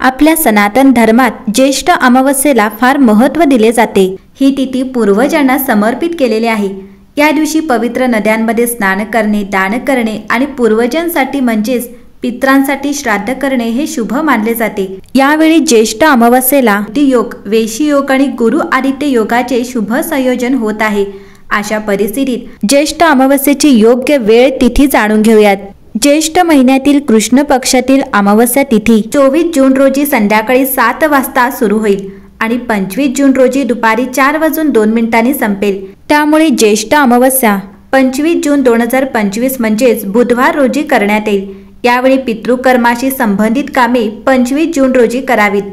आपल्या सनातन धर्मात ज्येष्ठ अमावस्येला फार महत्त्व दिले जाते। ही तिथी पूर्वजांना समर्पित केलेली आहे। या दिवशी पवित्र नद्यांमध्ये स्नान करणे, दान करणे आणि पूर्वजांसाठी म्हणजेच पित्रांसाठी श्राद्ध करणे हे शुभ मानले जाते। यावेळी ज्येष्ठ अमावस्येला योग, वेशी योग आणि गुरु आदित्य योगाचे शुभ संयोजन होत आहे। अशा परिस्थितीत ज्येष्ठ अमावस्येची योग्य वेळ तिथी जाणून घेऊयात। ज्येष्ठ महिन्यातील कृष्ण पक्षातील अमावस्या तिथी 24 जून रोजी संध्याकाळी 7 वाजता सुरू होईल आणि 25 जून रोजी दुपारी 4:02 संपेल। त्यामुळे ज्येष्ठ अमावस्या 25 जून 2025 म्हणजेच बुधवार रोजी करण्यात येईल। यावेळी पितृकर्माशी संबंधित कामे 25 जून रोजी करावीत।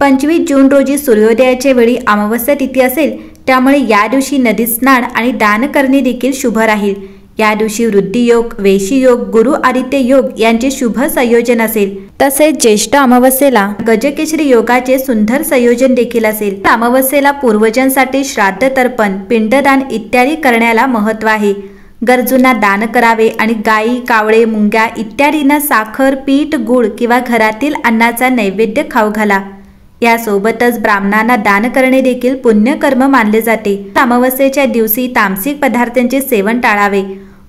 25 जून रोजी सूर्योदयाच्या वेळी अमावस्या तिथी असेल, त्यामुळे या दिवशी नदीत स्नान आणि दान करणे देखील शुभ राहील। या दिवशी वृद्धी योग, वेशी योग, गुरु आदित्य योग यांचे शुभ संयोजन असेल। तसेच ज्येष्ठ अमावस्येला गजकेसरी योगाचे सुंदर संयोजन देखील असेल। अमावस्येला पूर्वजांसाठी श्राद्ध, तर्पण, पिंडदान इत्यादी करण्याला महत्त्व आहे। गरजूंना दान करावे आणि गायी, कावळे, मुंग्या इत्यादींना साखर, पीठ, गूळ किंवा घरातील अन्नाचा नैवेद्य खाऊ घाला। यासोबतच ब्राह्मणांना दान करणे देखील पुण्यकर्म मानले जाते। अमावस्येच्या दिवशी तामसिक पदार्थांचे सेवन टाळावे।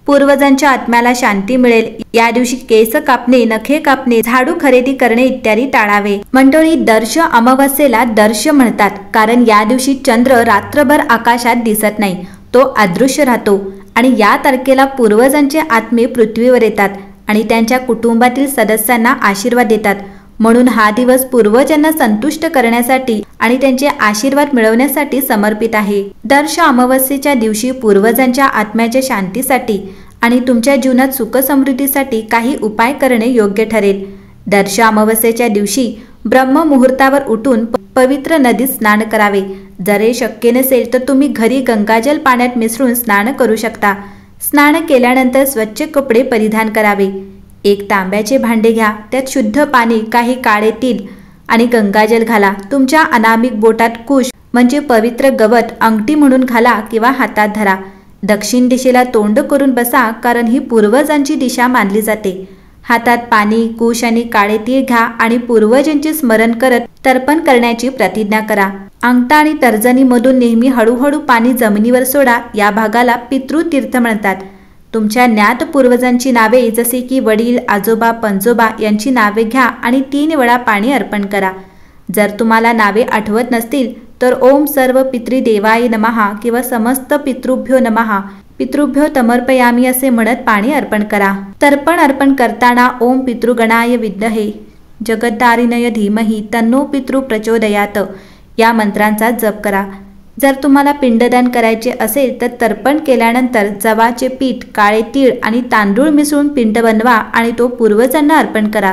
पूर्वजांच्या आत्म्याला शांती मिळेल। या दिवशी केस कापणे, नखे कापणे, झाडू खरेदी करणे इत्यादी टाळावे। मंडळी, दर्श अमावस्येला दर्श म्हणतात कारण या दिवशी चंद्र रात्रभर आकाशात दिसत नाही, तो अदृश्य राहतो आणि या तारखेला पूर्वजांचे आत्मे पृथ्वीवर येतात आणि त्यांच्या कुटुंबातील सदस्यांना आशीर्वाद देतात। म्हणून हा दिवस पूर्वजांना संतुष्ट करण्यासाठी आणि त्यांचे आशीर्वाद मिळवण्यासाठी समर्पित आहे। दर्श अमावस्येच्या दिवशी पूर्वजांच्या आत्म्याच्या शांतीसाठी आणि तुमच्या जीवनात सुख समृद्धीसाठी काही उपाय करणे योग्य ठरेल। दर्श अमावस्येच्या दिवशी ब्रह्म मुहूर्तावर उठून पवित्र नदीत स्नान करावे। जर हे शक्य नसेल तर तुम्ही घरी गंगाजल पाण्यात मिसळून स्नान करू शकता। स्नान केल्यानंतर स्वच्छ कपडे परिधान करावे। एक तांब्याचे भांडे घ्या, त्यात शुद्ध पाणी, काही काळे तीळ आणि गंगाजल घाला। तुमच्या अनामिक बोटात कुश म्हणजे पवित्र गवत अंगठी म्हणून घाला किंवा हातात धरा। दक्षिण दिशेला तोंड करून बसा कारण ही पूर्वजांची दिशा मानली जाते। हातात पाणी, कुश आणि काळे तीळ घ्या आणि पूर्वजांचे स्मरण करत तर्पण करण्याची प्रतिज्ञा करा। अंगठा आणि तर्जनीमधून नेहमी हळूहळू पाणी जमिनीवर सोडा। या भागाला पितृतीर्थ म्हणतात। तुमच्या ज्ञात पूर्वजांची नावे जसे की वडील, आजोबा, पणजोबा यांची नावे घ्या आणि 3 वेळा पाणी अर्पण करा। जर तुम्हाला नावे आठवत नसतील तर ओम सर्व पितृदेवाय नमः किंवा समस्त पितृभ्यो नमः, पितृभ्यो तमर्पयामी असे म्हणत पाणी अर्पण करा। तर्पण अर्पण करताना ओम पितृगणाय विद्महे जगद्धारिणय धीमहि तन्नो पितृ प्रचोदयात या मंत्रांचा जप करा। जर तुम्हाला पिंडदान करायचे असेल तर तर्पण केल्यानंतर जवाचे पीठ, काळे तीळ आणि तांदूळ मिसळून पिंड बनवा आणि तो पूर्वजांना अर्पण करा।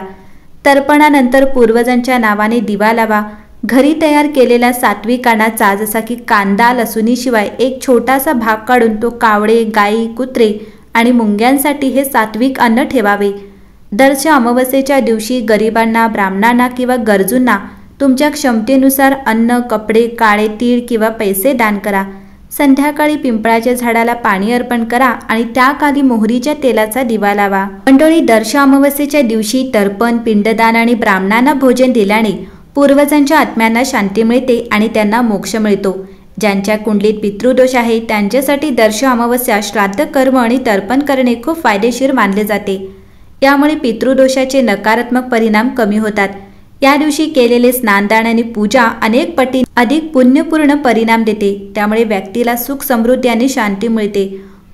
तर्पणानंतर पूर्वजांच्या नावाने दिवा लावा। घरी तयार केलेल्या सात्विक अन्नाचा जसा की कांदा, लसूणीशिवाय एक छोटासा भाग काढून तो कावळे, गायी, कुत्रे आणि मुंग्यांसाठी हे सात्विक अन्न ठेवावे। दर्श अमावस्येच्या दिवशी गरिबांना, ब्राह्मणांना किंवा गरजूंना तुमच्या क्षमतेनुसार अन्न, कपडे, काळे तीळ किंवा पैसे दान करा। संध्याकाळी पिंपळाच्या झाडाला पाणी अर्पण करा आणि त्याखाली मोहरीच्या तेलाचा दिवा लावा। मंडळी, दर्श अमावस्येच्या दिवशी तर्पण, पिंडदान आणि ब्राह्मणांना भोजन दिल्याने पूर्वजांच्या आत्म्यांना शांती मिळते आणि त्यांना मोक्ष मिळतो। ज्यांच्या कुंडलीत पितृदोष आहे त्यांच्यासाठी दर्श अमावस्या श्राद्ध, कर्म आणि तर्पण करणे खूप फायदेशीर मानले जाते। यामुळे पितृदोषाचे नकारात्मक परिणाम कमी होतात। या दिवशी केलेले स्नानदान आणि पूजा अनेक पटी अधिक पुण्यपूर्ण परिणाम देते। त्यामुळे व्यक्तीला सुख, समृद्धी आणि शांती मिळते।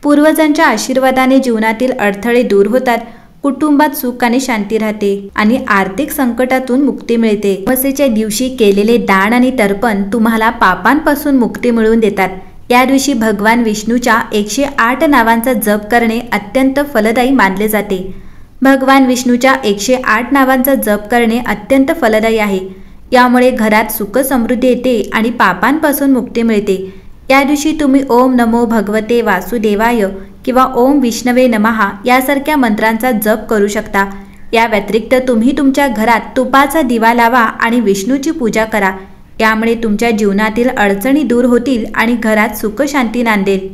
पूर्वजांच्या आशीर्वादाने जीवनातील अडथळे दूर होतात, कुटुंबात सुख आणि शांती राहते आणि आर्थिक संकटातून मुक्ती मिळते। अमावस्येच्या दिवशी केलेले दान आणि तर्पण तुम्हाला पापांपासून मुक्ती मिळवून देतात। या दिवशी भगवान विष्णूच्या 108 नावांचा जप करणे अत्यंत फलदायी मानले जाते। भगवान विष्णूच्या 108 नावांचा जप करणे अत्यंत फलदायी आहे। यामुळे घरात सुख समृद्धी येते आणि पापांपासून मुक्ती मिळते। या दिवशी तुम्ही ओम नमो भगवते वासुदेवाय किंवा ओम विष्णवे नमः यासारख्या मंत्रांचा जप करू शकता। या व्यतिरिक्त तुम्ही तुमच्या घरात तुपाचा दिवा लावा आणि विष्णूची पूजा करा। यामुळे तुमच्या जीवनातील अडचणी दूर होतील आणि घरात सुख शांती नांदेल।